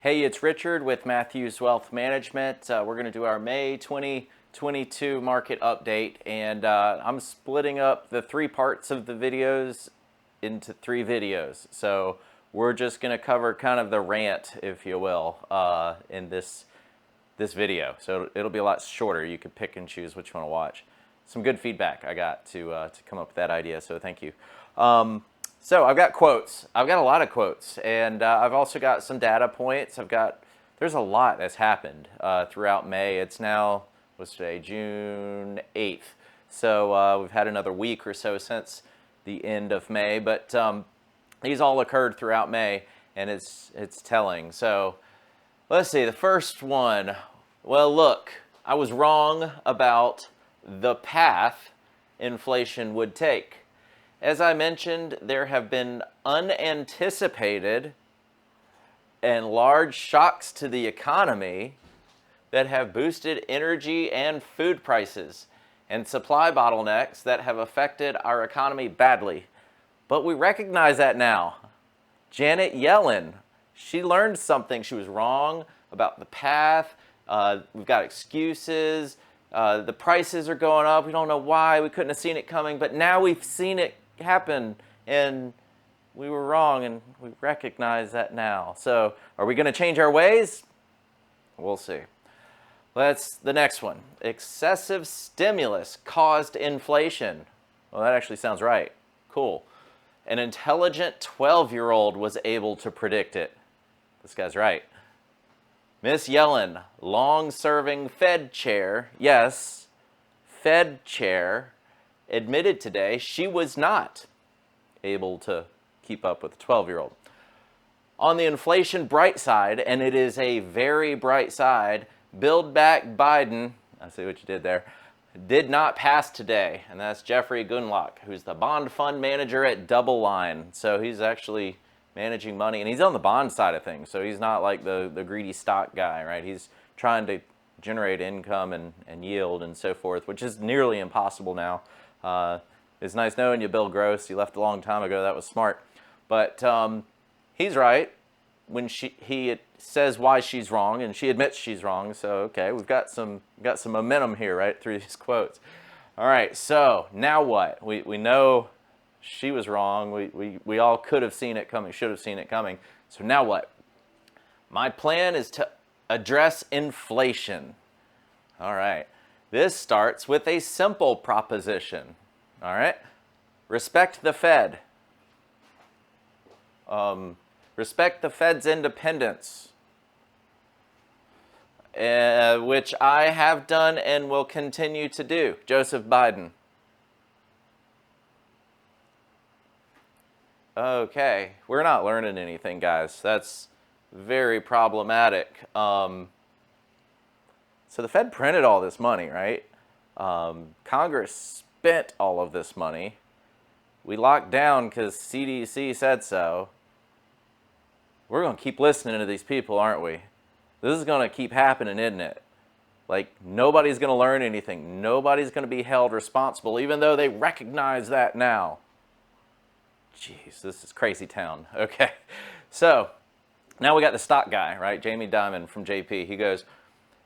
Hey, it's Richard with Matthews Wealth Management. We're going to do our May 2022 market update, and I'm splitting up the three parts of the videos into three videos. So we're just going to cover kind of the rant, if you will, in this video. So it'll be a lot shorter. You can pick and choose which one to watch. Some good feedback I got to come up with that idea, so thank you. So I've got quotes. I've got a lot of quotes, and I've also got some data points. There's a lot that's happened throughout May. It's now, what's today, June 8th. So we've had another week or so since the end of May, but these all occurred throughout May, and it's telling. So let's see, the first one. Well, look, I was wrong about the path inflation would take. As I mentioned, there have been unanticipated and large shocks to the economy that have boosted energy and food prices and supply bottlenecks that have affected our economy badly. But we recognize that now. Janet Yellen, she learned something. She was wrong about the path. We've got excuses. The prices are going up. We don't know why. We couldn't have seen it coming, but now we've seen it happen, and we were wrong, and we recognize that now. So are we going to change our ways? We'll see. The next one. Excessive stimulus caused inflation. Well, that actually sounds right. Cool. An intelligent 12-year-old was able to predict it. This guy's right. Miss Yellen, long-serving Fed chair, yes, Fed chair, admitted today she was not able to keep up with a 12-year-old. On the inflation bright side, and it is a very bright side, Build Back Biden, I see what you did there, did not pass today. And that's Jeffrey Gundlach, who's the bond fund manager at Double Line. So he's actually managing money, and he's on the bond side of things. So he's not like the greedy stock guy, right? He's trying to generate income and yield and so forth, which is nearly impossible now. It's nice knowing you, Bill Gross. You left a long time ago. That was smart. But he's right when he says why she's wrong, and she admits she's wrong. So, okay, we've got some momentum here, right, through these quotes. All right, so now what? We know she was wrong. We all could have seen it coming, should have seen it coming. So now what? My plan is to address inflation. All right. This starts with a simple proposition. All right? Respect the Fed. Respect the Fed's independence, which I have done and will continue to do. Joseph Biden. Okay, we're not learning anything, guys. That's very problematic. So the Fed printed all this money, right? Congress spent all of this money. We locked down because CDC said so. We're going to keep listening to these people, aren't we? This is going to keep happening, isn't it? Like, nobody's going to learn anything. Nobody's going to be held responsible, even though they recognize that now. Jeez, this is crazy town. Okay, so now we got the stock guy, right? Jamie Dimon from JP. He goes,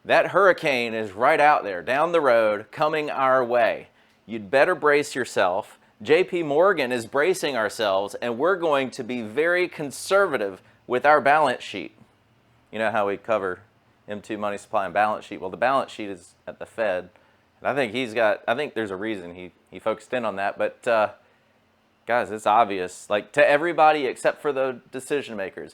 that hurricane is right out there, down the road, coming our way. You'd better brace yourself. JP Morgan is bracing ourselves, and we're going to be very conservative with our balance sheet. You know how we cover M2 money supply and balance sheet? Well, the balance sheet is at the Fed. And I think there's a reason he focused in on that. But guys, it's obvious. Like, to everybody except for the decision makers.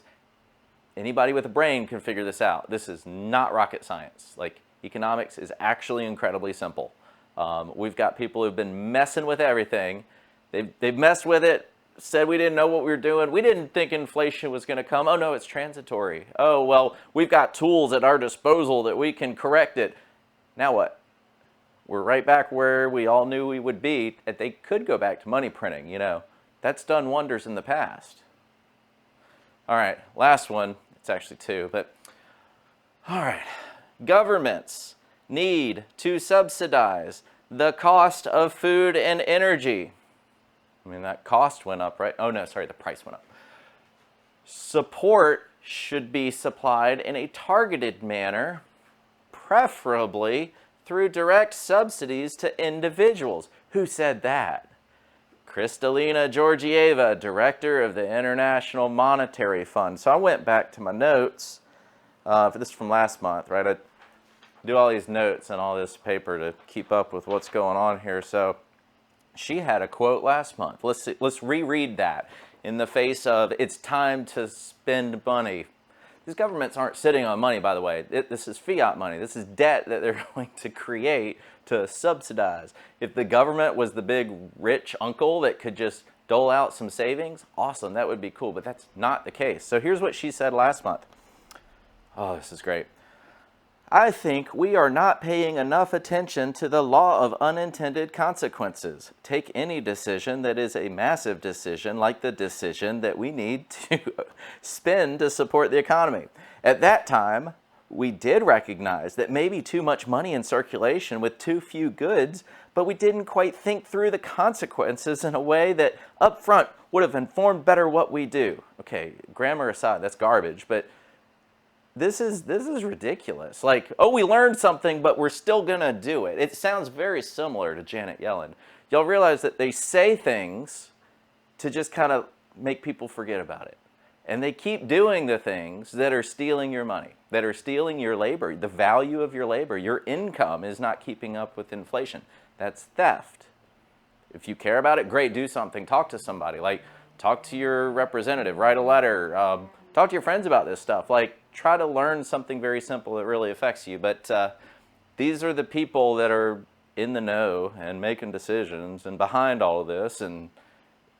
Anybody with a brain can figure this out. This is not rocket science. Like, economics is actually incredibly simple. We've got people who've been messing with everything. They've messed with it, said we didn't know what we were doing. We didn't think inflation was going to come. Oh, no, it's transitory. Oh, well, we've got tools at our disposal that we can correct it. Now what? We're right back where we all knew we would be. They could go back to money printing, you know. That's done wonders in the past. All right, last one. It's actually two, but all right. Governments need to subsidize the cost of food and energy. I mean, that cost went up, right? Oh, no, sorry, the price went up. Support should be supplied in a targeted manner, preferably through direct subsidies to individuals. Who said that? Kristalina Georgieva, director of the International Monetary Fund. So I went back to my notes. This is from last month, right? I do all these notes and all this paper to keep up with what's going on here. So she had a quote last month. Let's reread that in the face of it's time to spend money. These governments aren't sitting on money, by the way. This is fiat money. This is debt that they're going to create to subsidize. If the government was the big rich uncle that could just dole out some savings, awesome, that would be cool, but that's not the case. So here's what she said last month. Oh, this is great. I think we are not paying enough attention to the law of unintended consequences. Take any decision that is a massive decision, like the decision that we need to spend to support the economy. At that time, we did recognize that maybe too much money in circulation with too few goods, but we didn't quite think through the consequences in a way that up front would have informed better what we do. Okay, grammar aside, that's garbage, but this is ridiculous. Like, oh, we learned something, but we're still gonna do it. It sounds very similar to Janet Yellen. Y'all realize that they say things to just kind of make people forget about it. And they keep doing the things that are stealing your money, that are stealing your labor, the value of your labor. Your income is not keeping up with inflation. That's theft. If you care about it, great, do something. Talk to somebody. Like, talk to your representative, write a letter, talk to your friends about this stuff. Like, try to learn something very simple that really affects you. But these are the people that are in the know and making decisions and behind all of this, and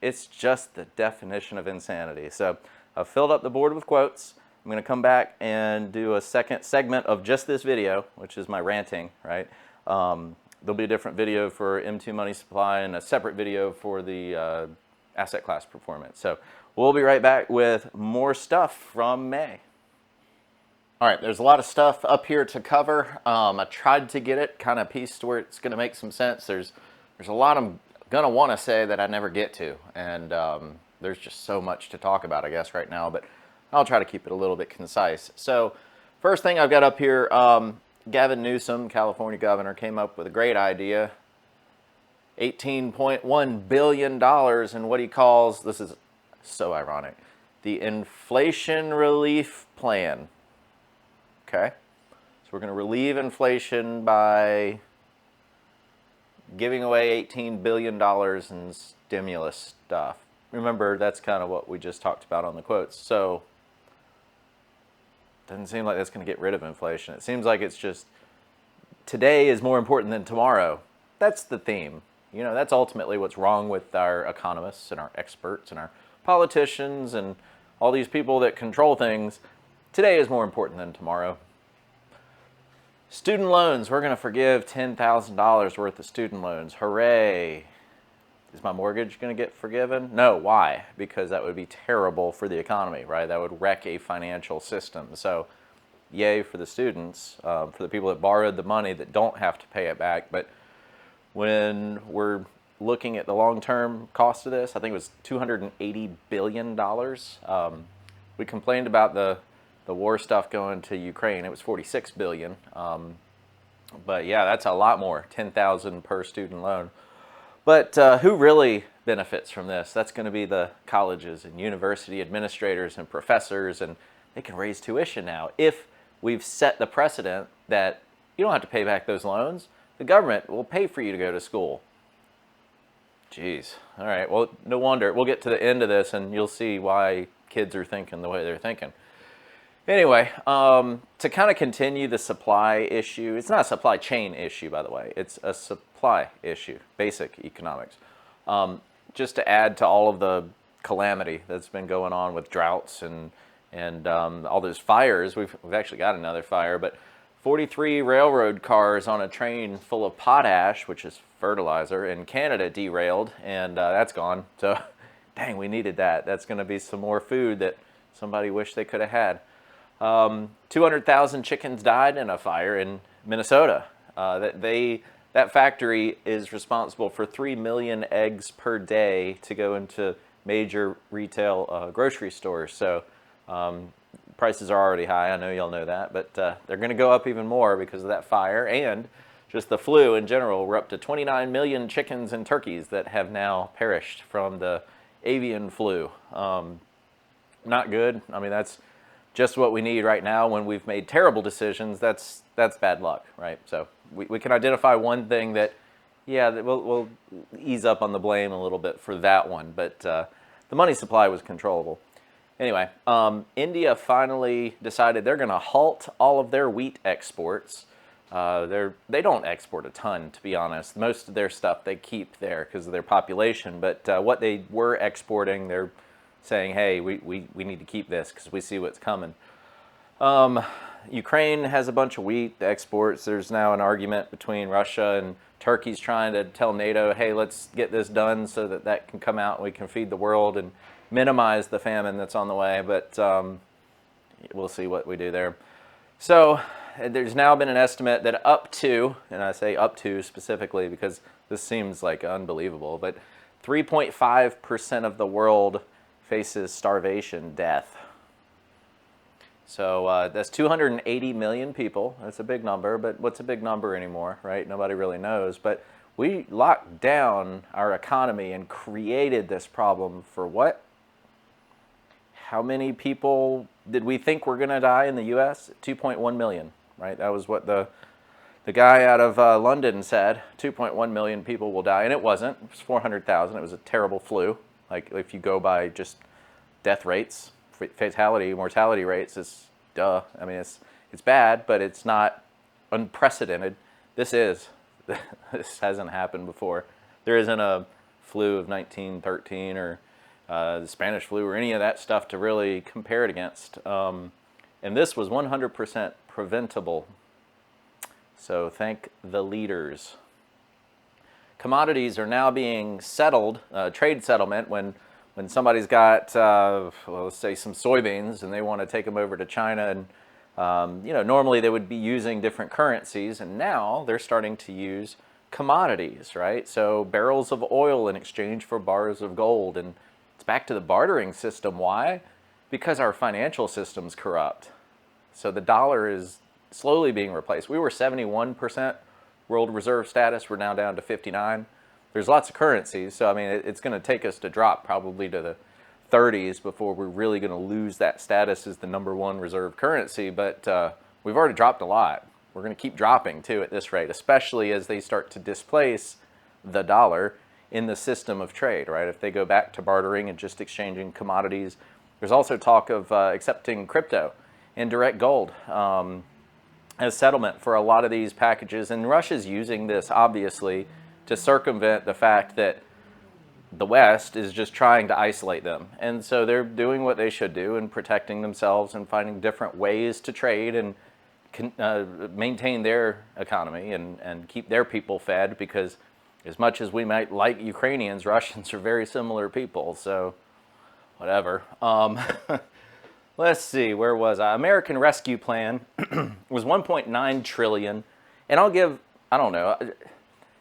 it's just the definition of insanity. So I've filled up the board with quotes. I'm going to come back and do a second segment of just this video, which is my ranting, right? There'll be a different video for M2 money supply and a separate video for the asset class performance. So we'll be right back with more stuff from May. All right, there's a lot of stuff up here to cover. I tried to get it kind of pieced where it's going to make some sense. There's a lot I'm going to want to say that I never get to, and there's just so much to talk about, I guess, right now, but I'll try to keep it a little bit concise. So first thing I've got up here, Gavin Newsom, California governor, came up with a great idea. $18.1 billion in what he calls, this is so ironic, the Inflation Relief Plan. Okay, so we're going to relieve inflation by giving away $18 billion in stimulus stuff. Remember, that's kind of what we just talked about on the quotes. So it doesn't seem like that's going to get rid of inflation. It seems like it's just today is more important than tomorrow. That's the theme. You know, that's ultimately what's wrong with our economists and our experts and our politicians and all these people that control things. Today is more important than tomorrow. Student loans, we're going to forgive $10,000 worth of student loans. Hooray. Is my mortgage going to get forgiven? No. Why? Because that would be terrible for the economy, right? That would wreck a financial system. So yay for the students, for the people that borrowed the money that don't have to pay it back. But when we're looking at the long-term cost of this, I think it was $280 billion. We complained about the war stuff going to Ukraine. It was $46 billion. But yeah, that's a lot more, $10,000 per student loan. But who really benefits from this? That's going to be the colleges and university administrators and professors, and they can raise tuition now. If we've set the precedent that you don't have to pay back those loans, the government will pay for you to go to school. Jeez. All right, well, no wonder. We'll get to the end of this and you'll see why kids are thinking the way they're thinking. Anyway, to kind of continue the supply issue, it's not a supply chain issue, by the way. It's a supply issue, basic economics. Just to add to all of the calamity that's been going on with droughts and all those fires. We've actually got another fire, but 43 railroad cars on a train full of potash, which is fertilizer, in Canada derailed, and that's gone. So, dang, we needed that. That's going to be some more food that somebody wished they could have had. 200,000 chickens died in a fire in Minnesota. That factory is responsible for 3 million eggs per day to go into major retail grocery stores. So prices are already high. I know y'all know that, but they're going to go up even more because of that fire and just the flu in general. We're up to 29 million chickens and turkeys that have now perished from the avian flu. Not good. I mean, that's just what we need right now when we've made terrible decisions. That's bad luck, right? So we can identify one thing that, yeah, we'll ease up on the blame a little bit for that one, but the money supply was controllable. Anyway, India finally decided they're going to halt all of their wheat exports. They don't export a ton, to be honest. Most of their stuff they keep there because of their population, but what they were exporting, they're saying, hey, we need to keep this because we see what's coming. Ukraine has a bunch of wheat exports. There's now an argument between Russia and Turkey's trying to tell NATO, hey, let's get this done so that that can come out and we can feed the world and minimize the famine that's on the way, but we'll see what we do there. So there's now been an estimate that up to, and I say up to specifically because this seems like unbelievable, but 3.5% of the world faces starvation, death. So that's 280 million people. That's a big number, but what's a big number anymore, right? Nobody really knows. But we locked down our economy and created this problem for what? How many people did we think were going to die in the U.S.? 2.1 million, right? That was what the guy out of London said. 2.1 million people will die, and it wasn't. It was 400,000. It was a terrible flu. Like if you go by just death rates, fatality, mortality rates, it's duh. I mean, it's bad, but it's not unprecedented. This hasn't happened before. There isn't a flu of 1913 or the Spanish flu or any of that stuff to really compare it against. And this was 100% preventable. So thank the leaders. Commodities are now being settled, trade settlement, when somebody's got, well, let's say some soybeans and they want to take them over to China, and normally they would be using different currencies, and now they're starting to use commodities, right? So barrels of oil in exchange for bars of gold, and it's back to the bartering system. Why? Because our financial system's corrupt. So the dollar is slowly being replaced. We were 71% world reserve status. We're now down to 59. There's lots of currencies, so I mean, it's going to take us to drop probably to the 30s before we're really going to lose that status as the #1 reserve currency, but we've already dropped a lot. We're going to keep dropping too at this rate, especially as they start to displace the dollar in the system of trade, right? If they go back to bartering and just exchanging commodities. There's also talk of accepting crypto and direct gold as settlement for a lot of these packages, and Russia's using this obviously to circumvent the fact that the West is just trying to isolate them. And so they're doing what they should do and protecting themselves and finding different ways to trade and maintain their economy and keep their people fed, because as much as we might like Ukrainians, Russians are very similar people, so whatever. Let's see, where was I? American Rescue Plan was 1.9 trillion. And I don't know,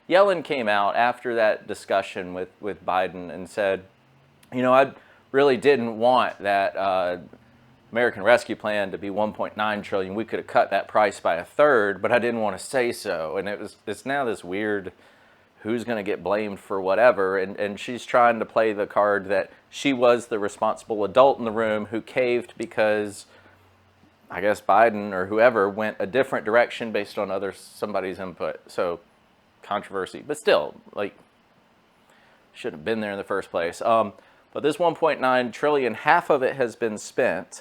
Yellen came out after that discussion with Biden and said, I really didn't want that American Rescue Plan to be 1.9 trillion. We could have cut that price by 1/3, but I didn't want to say so. And it's now this weird, who's going to get blamed for whatever, and she's trying to play the card that she was the responsible adult in the room who caved because I guess Biden or whoever went a different direction based on somebody's input. So controversy, but still, like, shouldn't have been there in the first place. But this 1.9 trillion, half of it has been spent.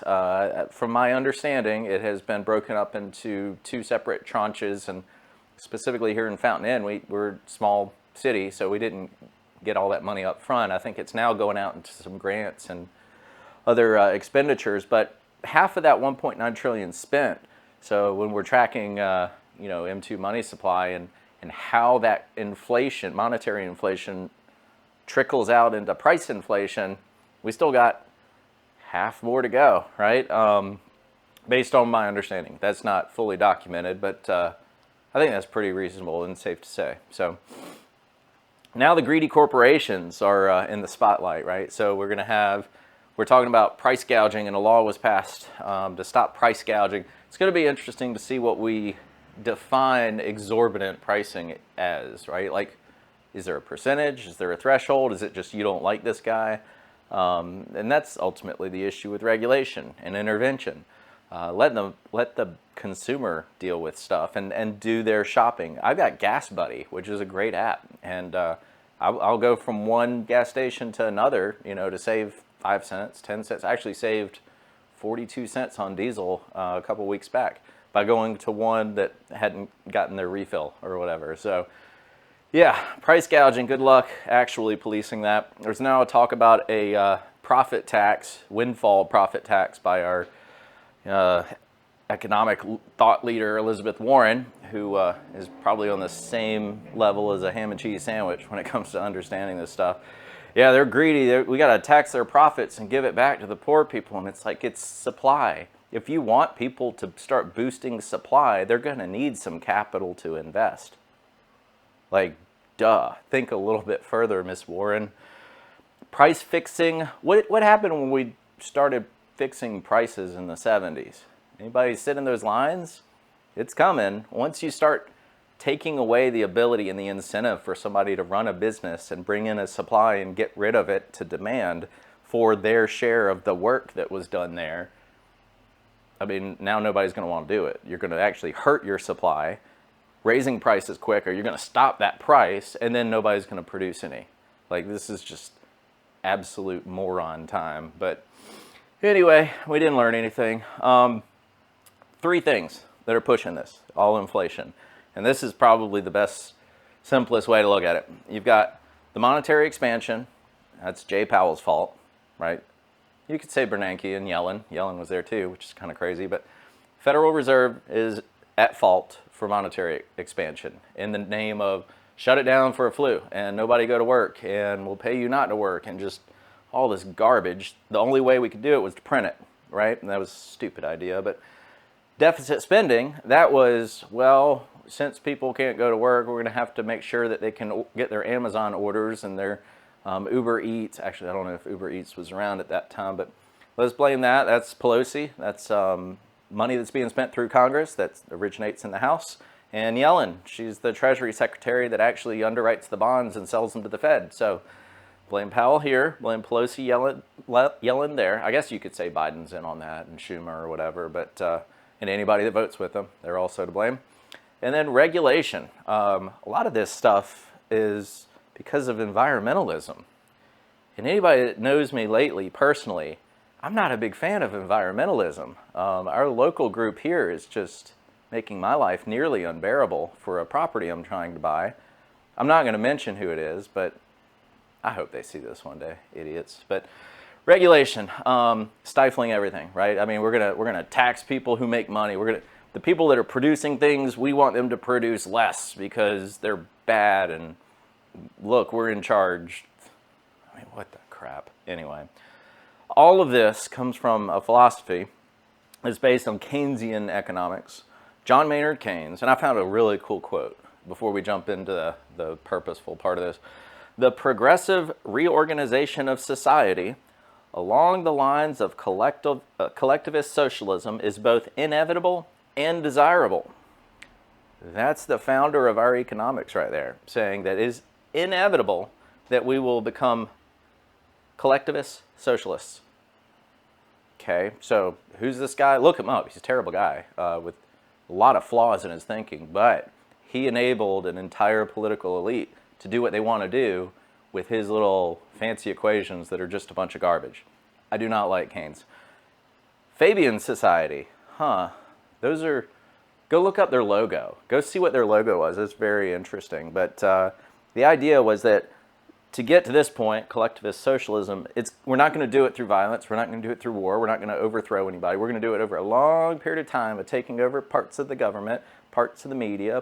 From my understanding, it has been broken up into 2 separate tranches, and specifically here in Fountain Inn, we're a small city, so we didn't get all that money up front. I think it's now going out into some grants and other expenditures, but half of that 1.9 trillion spent. So when we're tracking, M2 money supply and how that inflation, monetary inflation, trickles out into price inflation, we still got half more to go, right? Based on my understanding. That's not fully documented, but I think that's pretty reasonable and safe to say. So now the greedy corporations are in the spotlight, right? So we're going to have we're talking about price gouging, and a law was passed to stop price gouging. It's going to be interesting to see what we define exorbitant pricing as, right? Like, is there a percentage? Is there a threshold? Is it just you don't like this guy? And that's ultimately the issue with regulation and intervention. Let the consumer deal with stuff and do their shopping. I've got Gas Buddy, which is a great app, and I'll go from one gas station to another, to save 5 cents, 10 cents. I actually saved 42 cents on diesel a couple weeks back by going to one that hadn't gotten their refill or whatever. So yeah, price gouging, good luck actually policing that. There's now a talk about a profit tax, windfall profit tax by our economic thought leader, Elizabeth Warren, who is probably on the same level as a ham and cheese sandwich when it comes to understanding this stuff. Yeah, they're greedy. We got to tax their profits and give it back to the poor people. And it's like, it's supply. If you want people to start boosting supply, they're going to need some capital to invest. Like, duh. Think a little bit further, Miss Warren. Price fixing. What happened when we started fixing prices in the 70s? Anybody sit in those lines? It's coming. Once you start taking away the ability and the incentive for somebody to run a business and bring in a supply and get rid of it to demand for their share of the work that was done there, I mean, now nobody's going to want to do it. You're going to actually hurt your supply, raising prices quicker. You're going to stop that price, and then nobody's going to produce any. Like, this is just absolute moron time. But anyway, we didn't learn anything. 3 things that are pushing this, all inflation. And this is probably the best, simplest way to look at it. You've got the monetary expansion. That's Jay Powell's fault, right? You could say Bernanke and Yellen. Yellen was there too, which is kind of crazy. But Federal Reserve is at fault for monetary expansion in the name of shut it down for a flu and nobody go to work and we'll pay you not to work and just all this garbage. The only way we could do it was to print it, right? And that was a stupid idea. But deficit spending, that was, well, since people can't go to work, we're going to have to make sure that they can get their Amazon orders and their Uber Eats. Actually, I don't know if Uber Eats was around at that time, but let's blame that. That's Pelosi. That's money that's being spent through Congress that originates in the House. And Yellen, she's the Treasury Secretary that actually underwrites the bonds and sells them to the Fed. So blame Powell here, blame Pelosi, Yellen there. I guess you could say Biden's in on that and Schumer or whatever, but and anybody that votes with them, they're also to blame. And then regulation. A lot of this stuff is because of environmentalism. And anybody that knows me lately personally, I'm not a big fan of environmentalism. Our local group here is just making my life nearly unbearable for a property I'm trying to buy. I'm not going to mention who it is, but I hope they see this one day, idiots. But regulation, stifling everything, right? I mean, we're gonna tax people who make money. The people that are producing things, we want them to produce less because they're bad and look, we're in charge. I mean, what the crap? Anyway, all of this comes from a philosophy that's based on Keynesian economics. John Maynard Keynes, and I found a really cool quote before we jump into the purposeful part of this. The progressive reorganization of society along the lines of collectivist socialism is both inevitable and desirable. That's the founder of our economics right there, saying that it is inevitable that we will become collectivist socialists. Okay, so who's this guy? Look him up. He's a terrible guy with a lot of flaws in his thinking, but he enabled an entire political elite to do what they want to do with his little fancy equations that are just a bunch of garbage. I do not like Keynes. Fabian Society, those are, go look up their logo. Go see what their logo was. It's very interesting. But the idea was that to get to this point, collectivist socialism, we're not going to do it through violence. We're not going to do it through war. We're not going to overthrow anybody. We're going to do it over a long period of time of taking over parts of the government, parts of the media,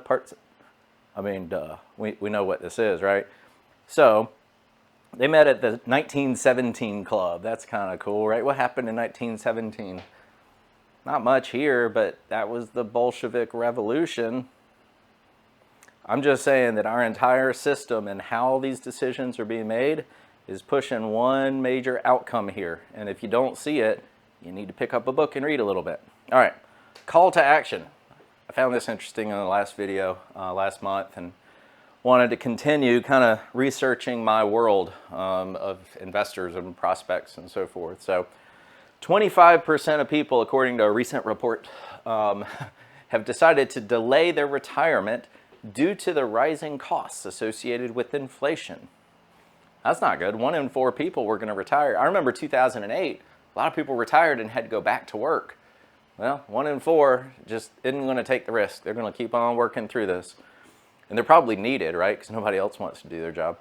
we know what this is, right? So they met at the 1917 Club. That's kind of cool, right? What happened in 1917? Not much here, but that was the Bolshevik Revolution. I'm just saying that our entire system and how these decisions are being made is pushing one major outcome here. And if you don't see it, you need to pick up a book and read a little bit. All right, call to action. I found this interesting in the last video last month and wanted to continue kind of researching my world of investors and prospects and so forth. So 25% of people, according to a recent report, have decided to delay their retirement due to the rising costs associated with inflation. That's not good. 1 in 4 people were going to retire. I remember 2008, a lot of people retired and had to go back to work. Well, 1 in 4 just isn't going to take the risk. They're going to keep on working through this. And they're probably needed, right? Because nobody else wants to do their job.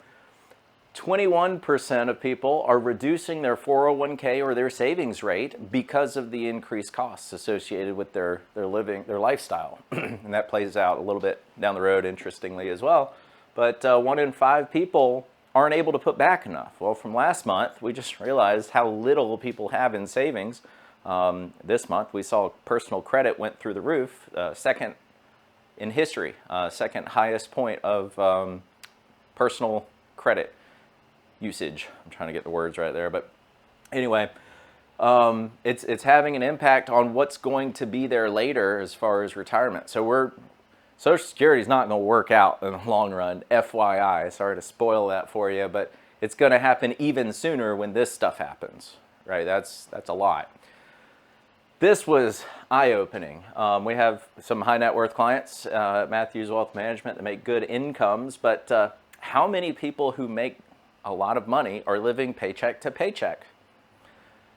21% of people are reducing their 401k or their savings rate because of the increased costs associated with their lifestyle. And that plays out a little bit down the road, interestingly, as well. But 1 in 5 people aren't able to put back enough. Well, from last month, we just realized how little people have in savings. This month, we saw personal credit went through the roof, second in history, second highest point of personal credit usage. I'm trying to get the words right there, but anyway, it's having an impact on what's going to be there later as far as retirement. So Social Security is not going to work out in the long run, FYI. Sorry to spoil that for you, but it's going to happen even sooner when this stuff happens, right? That's a lot. This was eye-opening. We have some high net worth clients at Matthews Wealth Management that make good incomes, but how many people who make a lot of money are living paycheck to paycheck?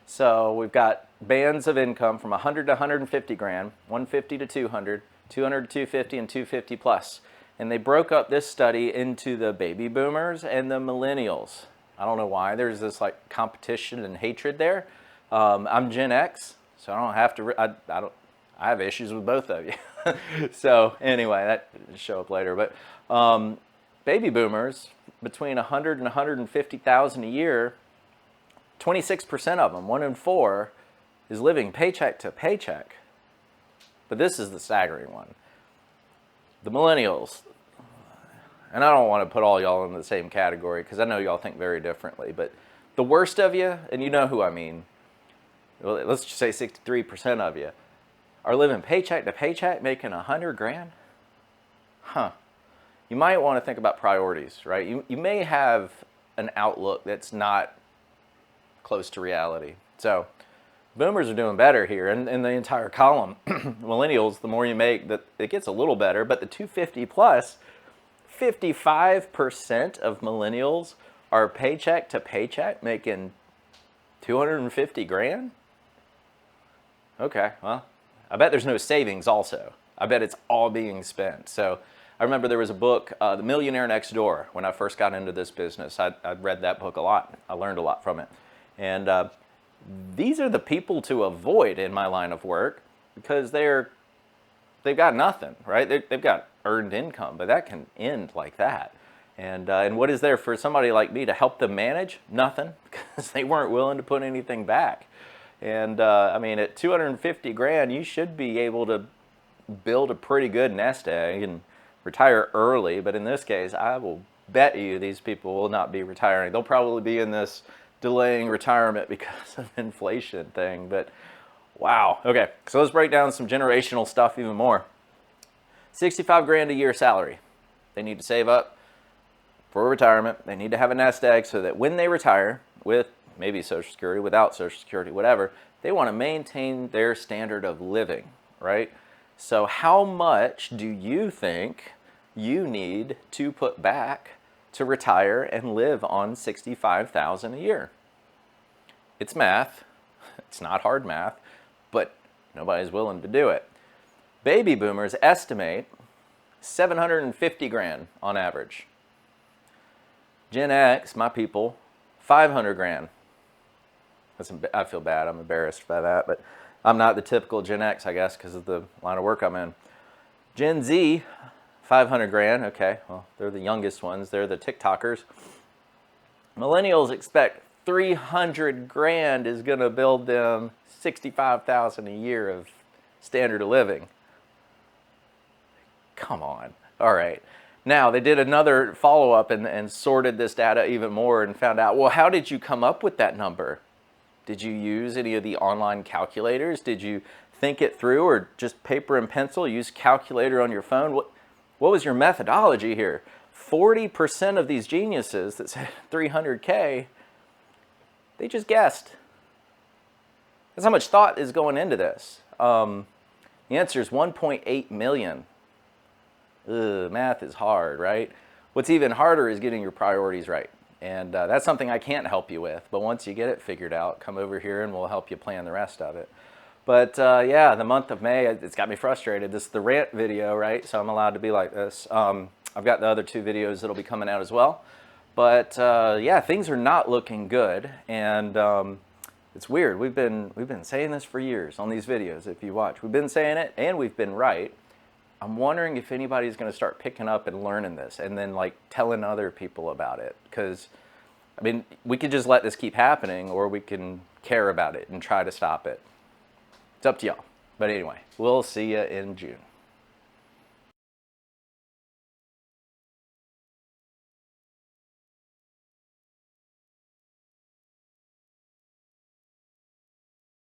So we've got bands of income from 100 to 150 grand, 150 to 200, 200 to 250, and 250 plus. And they broke up this study into the baby boomers and the millennials. I don't know why there's this like competition and hatred there. I'm Gen X, so I don't have to. I have issues with both of you. So anyway, that will show up later. But baby boomers, between 100 and 150,000 a year, 26% of them, 1 in 4, is living paycheck to paycheck. But this is the staggering one. The millennials, and I don't want to put all y'all in the same category because I know y'all think very differently, but the worst of you, and you know who I mean, well, let's just say 63% of you, are living paycheck to paycheck making 100 grand? Huh. You might want to think about priorities, right? You may have an outlook that's not close to reality. So boomers are doing better here in the entire column. Millennials, the more you make, it gets a little better, but the 250 plus, 55% of millennials are paycheck to paycheck making 250 grand? Okay, well, I bet there's no savings also. I bet it's all being spent. So I remember there was a book, The Millionaire Next Door, when I first got into this business. I read that book a lot. I learned a lot from it. And these are the people to avoid in my line of work because they've got nothing, right? They've got earned income, but that can end like that. And what is there for somebody like me to help them manage? Nothing, because they weren't willing to put anything back. And I mean, at 250 grand, you should be able to build a pretty good nest egg and retire early. But in this case, I will bet you these people will not be retiring. They'll probably be in this delaying retirement because of inflation thing. But wow. Okay, so let's break down some generational stuff even more. 65 grand a year salary. They need to save up for retirement. They need to have a nest egg so that when they retire, with maybe Social Security, without Social Security, whatever, they want to maintain their standard of living, right? So how much do you think you need to put back to retire and live on $65,000 a year? It's math. It's not hard math, but nobody's willing to do it. Baby boomers estimate 750 grand on average. Gen X, my people, 500 grand. I feel bad. I'm embarrassed by that, but I'm not the typical Gen X, I guess, because of the line of work I'm in. Gen Z, 500 grand. Okay, well, they're the youngest ones. They're the TikTokers. Millennials expect 300 grand is going to build them 65,000 a year of standard of living. Come on. All right. Now, they did another follow-up and sorted this data even more and found out, well, how did you come up with that number? Did you use any of the online calculators? Did you think it through, or just paper and pencil, use calculator on your phone? What was your methodology here? 40% of these geniuses that said 300K, they just guessed. That's how much thought is going into this. The answer is 1.8 million. Ugh, math is hard, right? What's even harder is getting your priorities right. And that's something I can't help you with. But once you get it figured out, come over here and we'll help you plan the rest of it. But yeah, the month of May, it's got me frustrated. This is the rant video, right? So I'm allowed to be like this. I've got the other 2 videos that'll be coming out as well. But yeah, things are not looking good. And it's weird. We've been saying this for years on these videos, if you watch. We've been saying it, and we've been right. I'm wondering if anybody's going to start picking up and learning this and then like telling other people about it. Because, I mean, we could just let this keep happening, or we can care about it and try to stop it. It's up to y'all. But anyway, we'll see you in June.